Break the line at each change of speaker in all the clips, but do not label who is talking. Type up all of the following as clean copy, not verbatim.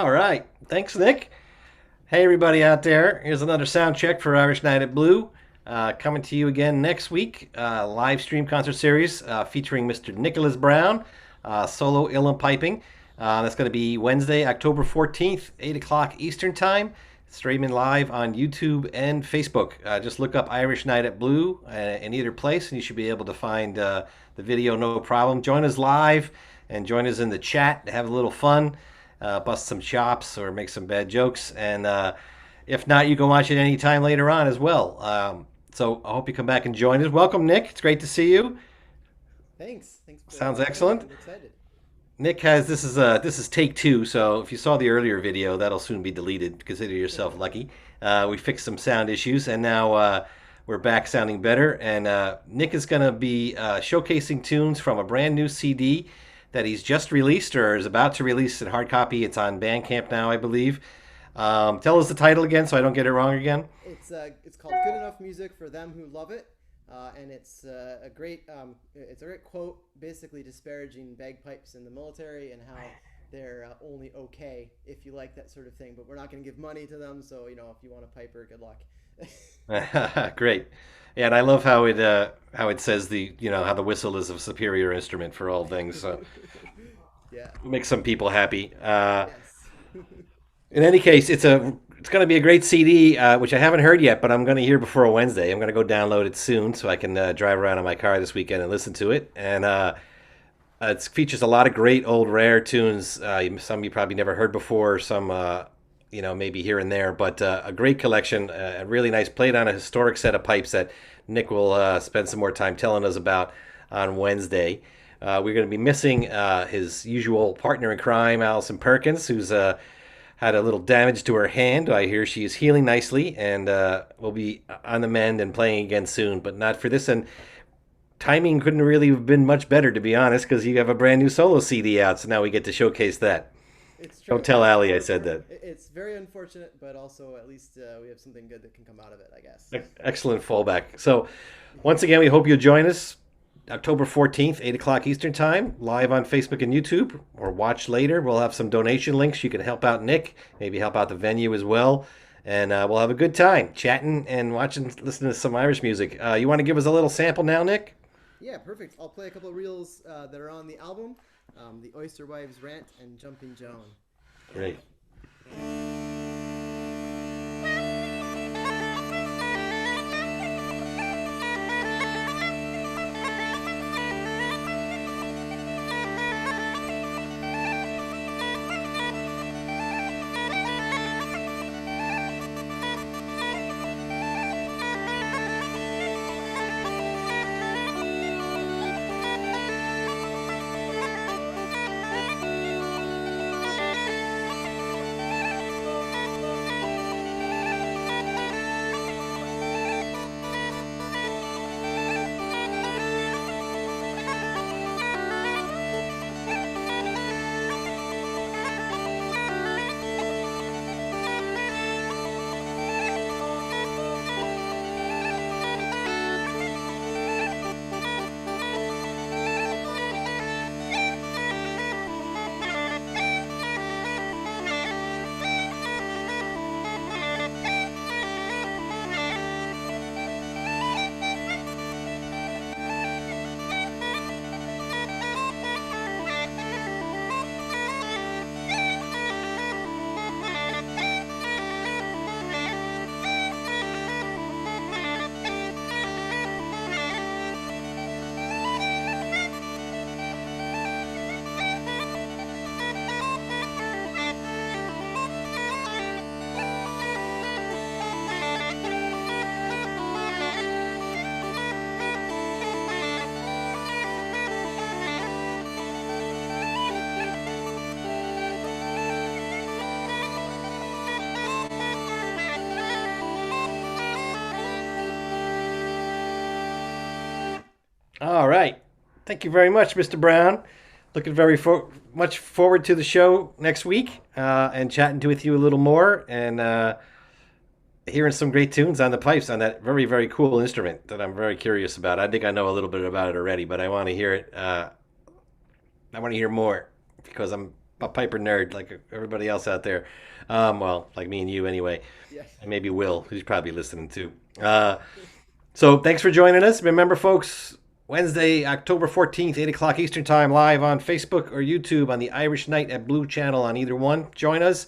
All right. Thanks, Nick. Hey, everybody out there. Here's another sound check for Irish Night at Blue. Coming to you again next week. Live stream concert series featuring Mr. Nicolas Brown, solo uilleann piping. That's going to be Wednesday, October 14th, 8 o'clock Eastern Time. Streaming live on YouTube and Facebook. Just look up Irish Night at Blue in either place, and you should be able to find the video no problem. Join us live and join us in the chat to have a little fun, bust some chops or make some bad jokes. And if not, you can watch it anytime later on as well. So I hope you come back and join us. Welcome, Nick. It's great to see you.
Thanks. Thanks for
Sounds
having me.
excellent.
I'm excited.
Nick has this is take two. So if you saw the earlier video, that'll soon be deleted. Consider yourself lucky. We fixed some sound issues, and now we're back sounding better. And Nick is going to be showcasing tunes from a brand new CD that he's just released or is about to release in hard copy. It's on Bandcamp now, I believe. Tell us the title again, so I don't get it wrong again.
It's called "Good Enough Music for Them Who Love It," and it's a great quote, basically disparaging bagpipes in the military and how they're only okay if you like that sort of thing. But we're not going to give money to them, so if you want a piper, good luck.
Great. Yeah, and I love how it says how the whistle is a superior instrument for all things. So
Yeah.
makes some people happy.
Yes.
In any case, it's going to be a great CD, which I haven't heard yet, but I'm going to hear before Wednesday. I'm going to go download it soon so I can drive around in my car this weekend and listen to it. And it features a lot of great old rare tunes. Some you probably never heard before, some maybe here and there, but a great collection. A really nice, played on a historic set of pipes that Nick will spend some more time telling us about on Wednesday. We're going to be missing his usual partner in crime, Alison Perkins, who's had a little damage to her hand. I hear she is healing nicely and will be on the mend and playing again soon, but not for this. And timing couldn't really have been much better, to be honest, because you have a brand new solo CD out, so now we get to showcase that.
It's
Don't
true.
tell Ali I said that.
It's very unfortunate, but also at least we have something good that can come out of it, I guess.
Excellent fallback. So, once again, we hope you'll join us October 14th, 8 o'clock Eastern Time, live on Facebook and YouTube, or watch later. We'll have some donation links. You can help out Nick, maybe help out the venue as well. And we'll have a good time chatting and watching, listening to some Irish music. You want to give us a little sample now, Nick?
Yeah, perfect. I'll play a couple of reels that are on the album, The Oyster Wives Rant and Jumping Joan.
Great. All right. Thank you very much, Mr. Brown. Looking very much forward to the show next week and chatting with you a little more and hearing some great tunes on the pipes on that very, very cool instrument that I'm very curious about. I think I know a little bit about it already, but I want to hear it. I want to hear more because I'm a Piper nerd like everybody else out there. Well, like me and you anyway,
Yes.
and maybe Will, who's probably listening too. So thanks for joining us. Remember, folks, Wednesday, October 14th, 8 o'clock Eastern Time, live on Facebook or YouTube on the Irish Night at Blue Channel on either one. Join us.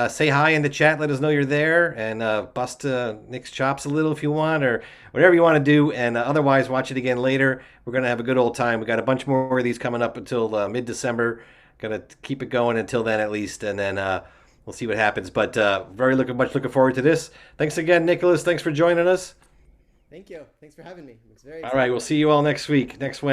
Say hi in the chat. Let us know you're there, and bust Nick's chops a little if you want, or whatever you want to do. And otherwise, watch it again later. We're gonna have a good old time. We got a bunch more of these coming up until mid-December. Gonna keep it going until then at least, and then we'll see what happens. But much looking forward to this. Thanks again, Nicholas. Thanks for joining us.
Thank you. Thanks for having me. It's very
All
exciting.
right, we'll see you all next week, next Wednesday.